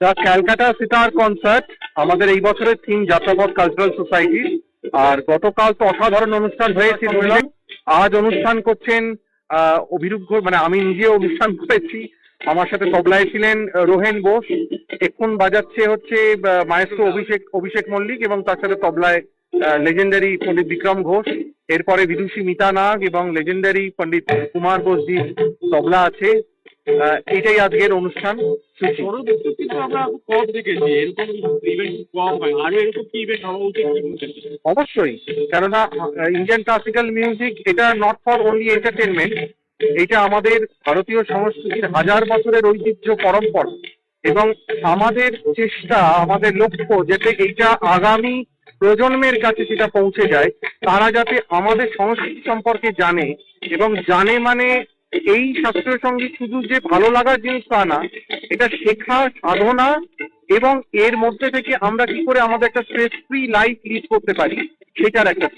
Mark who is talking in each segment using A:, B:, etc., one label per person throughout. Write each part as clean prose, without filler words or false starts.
A: The Calcutta sitar concert আমাদের এই বছরের থিম যাত্রাপথ কালচারাল সোসাইটি। আর গতকাল তো অসাধারণ অনুষ্ঠান হয়েছে। আজ অনুষ্ঠান করছেন অভিরূপ ঘোষ, মানে আমি নিজে অনুষ্ঠান করেছি। আমার সাথে তবলায় ছিলেন রোহেন বোস। এখন বাজাচ্ছে হচ্ছে মায়েস্ট্রো অভিষেক মল্লিক এবং তার সাথে তবলায় লেজেন্ডারি পণ্ডিত বিক্রম ঘোষ। এরপরে বিদুষী মিতা নাগ এবং লেজেন্ডারি পণ্ডিত কুমার বোসজির তবলা আছে। এইটাই আজকের অনুষ্ঠান। অবশ্যই, কেননা ইন্ডিয়ান ক্লাসিক্যাল মিউজিক এটা নট ফর অনলি এন্টারটেনমেন্ট, এটা আমাদের ভারতীয় সংস্কৃতির হাজার বছরের ঐতিহ্য পরম্পরা এবং আমাদের চেষ্টা, আমাদের লক্ষ্য যাতে এইটা আগামী প্রজন্মের কাছে সেটা পৌঁছে যায়, তারা যাতে আমাদের সংস্কৃতি সম্পর্কে জানে এবং জানে মানে এই শাস্ত্রীয় সঙ্গীত শুধু যে ভালো লাগার জিনিস তা না, এটা শেখা, সাধনা এবং এর মধ্যে থেকে আমরা কি করে আমাদের একটা স্ট্রেস ফ্রি লাইফ লিড করতে পারি সেটার একটা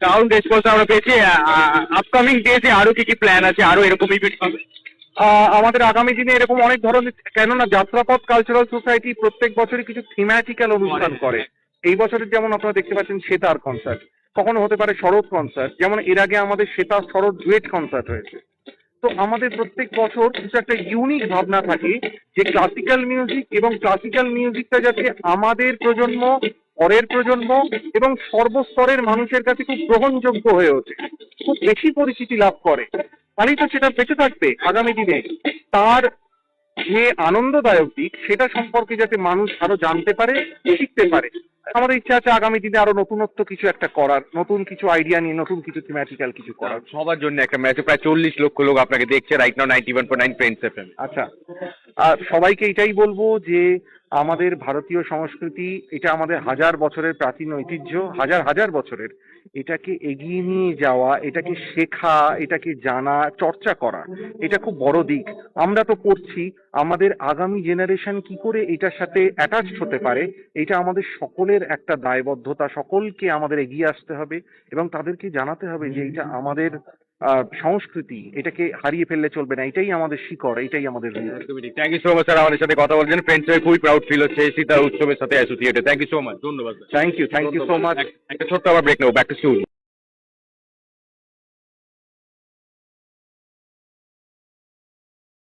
B: দারুণ রেসপন্স আমরা পেয়েছি। আপকামিং ডেজে আরো কি প্ল্যান আছে, আরো এরকম ইভেন্ট হবে?
A: আমাদের আগামী দিনে এরকম অনেক ধরনের, কেননা যাত্রাপথ কালচারাল সোসাইটি প্রত্যেক বছরই কিছু থিম্যাটিক্যাল অনুষ্ঠান করে। এই বছরের যেমন আপনারা দেখতে পাচ্ছেন সেতার কনসার্ট, কখনো হতে পারে শরৎ কনসার্ট, যেমন এর আগে আমাদের সেতার শরৎ ডুয়েট কনসার্ট হয়েছে। তো আমাদের প্রত্যেক বছর কিছু একটা ইউনিক ভাবনা থাকে যে ক্লাসিক্যাল মিউজিক এবং ক্লাসিক্যাল মিউজিকটা যাতে আমাদের প্রজন্ম, পরের প্রজন্ম এবং সর্বস্তরের মানুষের কাছে খুব গ্রহণযোগ্য হয়ে ওঠে, খুব বেশি পরিচিতি লাভ করে, তাহলেই তো সেটা বেঁচে থাকবে আগামী দিনে। তার যে আনন্দদায়ক দিক সেটা সম্পর্কে যাতে মানুষ আরো জানতে পারে, শিখতে পারে। আমাদের ইচ্ছা আছে আগামী দিনে আরো নতুনত্ব কিছু একটা করার, নতুন কিছু আইডিয়া নিয়ে নতুন কিছু থিমেটিক্যাল কিছু করার।
B: সবার জন্য একটা ম্যাচ, প্রায় 40 লক্ষ লোক আপনাকে দেখছে রাইট নাও 91.9 ফ্রেন্ডস এফএম।
A: আচ্ছা, আর সবাইকে এটাই বলবো যে আমাদের ভারতীয় সংস্কৃতি, এটা আমাদের হাজার বছরের প্রাচীন ঐতিহ্য, হাজার হাজার বছরের, এটাকে এগিয়ে নিয়ে যাওয়া, এটাকে শেখা, এটাকে জানা, চর্চা করা, এটা খুব বড় দিক। আমরা তো করছি, আমাদের আগামী জেনারেশন কি করে এটার সাথে অ্যাটাচড হতে পারে, এটা আমাদের সকলের একটা দায়বদ্ধতা। সকলকে আমাদের এগিয়ে আসতে হবে এবং তাদেরকে জানাতে হবে যে এটা আমাদের সংস্কৃতি, এটাকে হারিয়ে ফেললে চলবে না, এটাই আমাদের শিকড়, এটাই আমাদের রূপ।
B: Thank you so much sir, আমাদের সাথে কথা বলছেন। ফ্রেন্ডস হয়ে খুবই প্রাউড ফিল হচ্ছে সীতার উৎসবের সাথে associated. Thank you so much, ধন্যবাদ।
A: Thank you so much.
B: একটা ছোট্ট আবার ব্রেক নেবো, ব্যাক টু স্টুডিও।